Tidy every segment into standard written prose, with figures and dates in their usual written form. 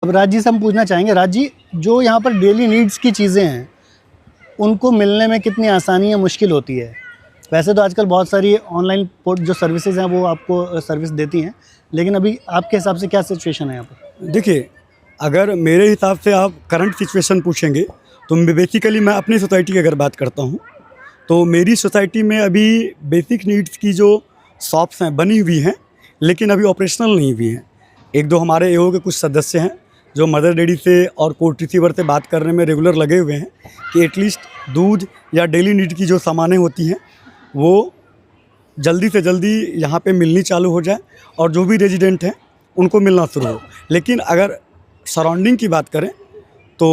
अब राज जी से हम पूछना चाहेंगे, राज जी जो यहाँ पर डेली नीड्स की चीज़ें हैं उनको मिलने में कितनी आसानी या मुश्किल होती है? वैसे तो आजकल बहुत सारी ऑनलाइन जो सर्विसेज हैं वो आपको सर्विस देती हैं, लेकिन अभी आपके हिसाब से क्या सिचुएशन है यहाँ पर? देखिए, अगर मेरे हिसाब से आप करंट सिचुएशन पूछेंगे तो बेसिकली मैं अपनी सोसाइटी की अगर बात करता हूँ तो मेरी सोसाइटी में अभी बेसिक नीड्स की जो शॉप्स हैं बनी हुई हैं, लेकिन अभी ऑपरेशनल नहीं हुई हैं। एक दो हमारे एओ के कुछ सदस्य हैं जो मदर डेयरी से और कोर्ट रिसीवर से बात करने में रेगुलर लगे हुए हैं कि एटलीस्ट दूध या डेली नीड की जो सामानें होती हैं वो जल्दी से जल्दी यहाँ पे मिलनी चालू हो जाए और जो भी रेजिडेंट हैं उनको मिलना शुरू हो। लेकिन अगर सराउंडिंग की बात करें तो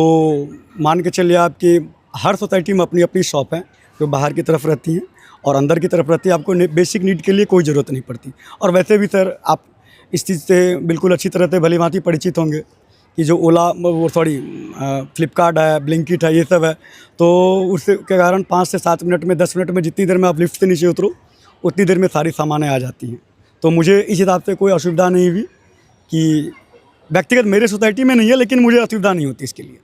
मान के चलिए आपकी हर सोसाइटी में अपनी अपनी शॉप है जो बाहर की तरफ रहती हैं और अंदर की तरफ रहती है। आपको बेसिक नीड के लिए कोई ज़रूरत नहीं पड़ती। और वैसे भी सर आप इस चीज़ से बिल्कुल अच्छी तरह से भली भांति परिचित होंगे कि जो ओला फ्लिपकार्ट है, ब्लिंकिट है, ये सब है, तो उसके कारण 5 से 7 मिनट में 10 मिनट में जितनी देर में आप लिफ्ट से नीचे उतरो उतनी देर में सारी सामानें आ जाती हैं। तो मुझे इस हिसाब से कोई असुविधा नहीं हुई कि व्यक्तिगत मेरे सोसाइटी में नहीं है, लेकिन मुझे असुविधा नहीं होती इसके लिए।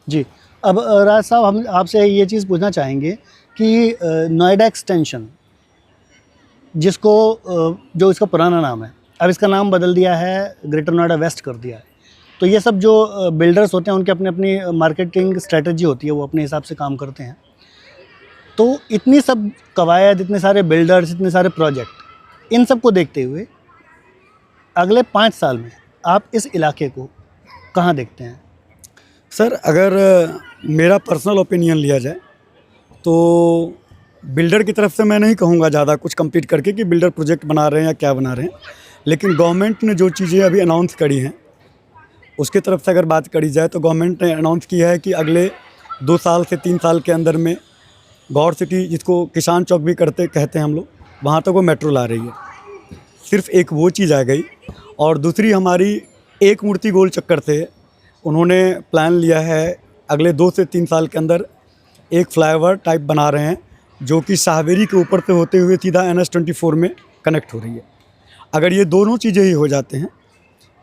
जी, अब राज साहब हम आपसे ये चीज़ पूछना चाहेंगे कि नोएडा एक्सटेंशन जिसको जो इसका पुराना नाम है, अब इसका नाम बदल दिया है, ग्रेटर नोएडा वेस्ट कर दिया है। तो ये सब जो बिल्डर्स होते हैं उनकी अपनी अपनी मार्केटिंग स्ट्रेटजी होती है, वो अपने हिसाब से काम करते हैं। तो इतनी सब कवायद, इतने सारे बिल्डर्स, इतने सारे प्रोजेक्ट, इन सब को देखते हुए अगले 5 साल में आप इस इलाके को कहाँ देखते हैं? सर अगर मेरा पर्सनल ओपिनियन लिया जाए तो बिल्डर की तरफ से मैं नहीं कहूँगा ज़्यादा कुछ कंप्लीट करके कि बिल्डर प्रोजेक्ट बना रहे हैं या क्या बना रहे हैं, लेकिन गवर्नमेंट ने जो चीज़ें अभी अनाउंस करी हैं उसके तरफ से अगर बात करी जाए तो गवर्नमेंट ने अनाउंस किया है कि अगले 2 साल से 3 साल के अंदर में गौर सिटी, जिसको किसान चौक भी कहते हैं हम लोग, वहाँ तक वो मेट्रो ला रही है। सिर्फ एक वो चीज़ आ गई। और दूसरी हमारी एक मूर्ति गोल चक्कर से उन्होंने प्लान लिया है अगले 2 से 3 साल के अंदर एक फ्लाईओवर टाइप बना रहे हैं जो कि शाहबेरी के ऊपर से होते हुए सीधा NH-24 में कनेक्ट हो रही है। अगर ये दोनों चीज़ें ही हो जाते हैं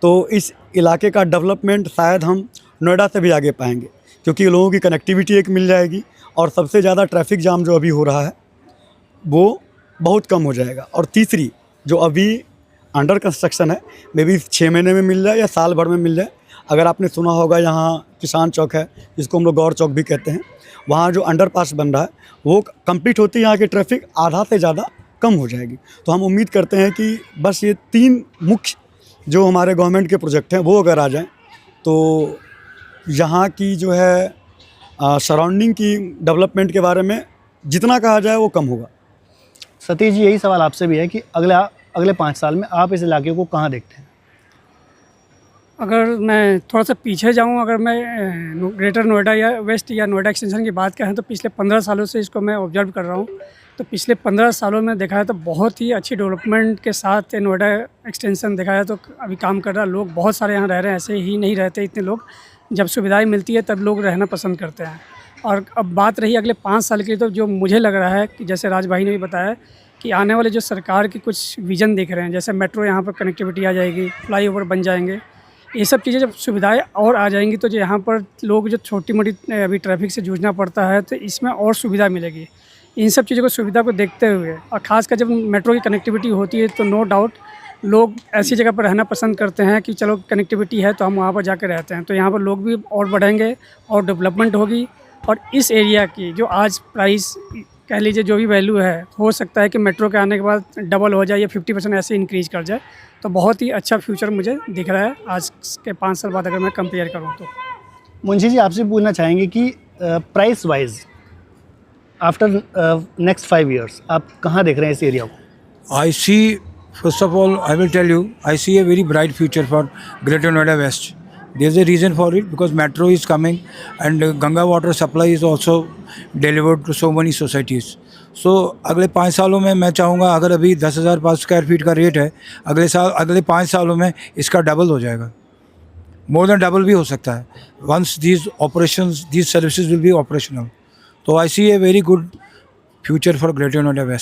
तो इस इलाके का डेवलपमेंट शायद हम नोएडा से भी आगे पाएंगे, क्योंकि लोगों की कनेक्टिविटी एक मिल जाएगी और सबसे ज़्यादा ट्रैफिक जाम जो अभी हो रहा है वो बहुत कम हो जाएगा। और तीसरी जो अभी अंडर कंस्ट्रक्शन है, मे बी 6 महीने में मिल जाए या साल भर में मिल जाए। अगर आपने सुना होगा यहाँ किसान चौक है जिसको हम लोग गौर चौक भी कहते हैं, वहाँ जो अंडरपास बन रहा है वो कंप्लीट होते ही यहाँ की ट्रैफिक आधा से ज़्यादा कम हो जाएगी। तो हम उम्मीद करते हैं कि बस ये 3 मुख्य जो हमारे गवर्नमेंट के प्रोजेक्ट हैं वो अगर आ जाएं तो यहाँ की जो है सराउंडिंग की डेवलपमेंट के बारे में जितना कहा जाए वो कम होगा। सतीश जी, यही सवाल आपसे भी है कि अगले 5 साल में आप इस इलाके को कहाँ देखते हैं? अगर मैं थोड़ा सा पीछे जाऊं, अगर मैं ग्रेटर नोएडा या वेस्ट या नोएडा एक्सटेंशन की बात करें तो पिछले 15 सालों से इसको मैं ऑब्जर्व कर रहा हूं। तो पिछले 15 सालों में देखा है तो बहुत ही अच्छी डेवलपमेंट के साथ नोएडा एक्सटेंशन देखा है तो अभी काम कर रहा है। लोग बहुत सारे यहाँ रह रहे हैं, ऐसे ही नहीं रहते इतने लोग। जब सुविधाएँ मिलती है तब लोग रहना पसंद करते हैं। और अब बात रही अगले 5 साल की, तो जो मुझे लग रहा है कि जैसे राज भाई ने भी बताया कि आने वाले जो सरकार के कुछ विज़न दिख रहे हैं, जैसे मेट्रो यहाँ पर कनेक्टिविटी आ जाएगी, फ्लाईओवर बन जाएंगे, ये सब चीज़ें जब सुविधाएं और आ जाएंगी तो जो यहाँ पर लोग जो छोटी मोटी अभी ट्रैफिक से जूझना पड़ता है तो इसमें और सुविधा मिलेगी। इन सब चीज़ों को सुविधा को देखते हुए और ख़ासकर जब मेट्रो की कनेक्टिविटी होती है तो नो डाउट लोग ऐसी जगह पर रहना पसंद करते हैं कि चलो कनेक्टिविटी है तो हम वहाँ पर जाकर रहते हैं। तो यहाँ पर लोग भी और बढ़ेंगे और डेवलपमेंट होगी। और इस एरिया की जो आज प्राइस कह लीजिए जो भी वैल्यू है, हो सकता है कि मेट्रो के आने के बाद डबल हो जाए या 50% ऐसे इंक्रीज़ कर जाए। तो बहुत ही अच्छा फ्यूचर मुझे दिख रहा है आज के 5 साल बाद अगर मैं कंपेयर करूँ तो। मुंशी जी, आपसे पूछना चाहेंगे कि price wise after next 5 years आप कहाँ देख रहे हैं इस एरिया को? I see, first of all, I will tell you, I see a very bright future for Greater Noida West. There's a reason for it because metro is coming and Ganga water supply is also delivered to so many societies. So अगले 5 सालों में मैं चाहूँगा, अगर अभी 10,000 square feet का rate है, अगले 5 सालों में इसका डबल हो जाएगा, मोर देन डबल भी हो सकता है। Once these operations, these services will be operational. So I see a very good future for Greater Noida West.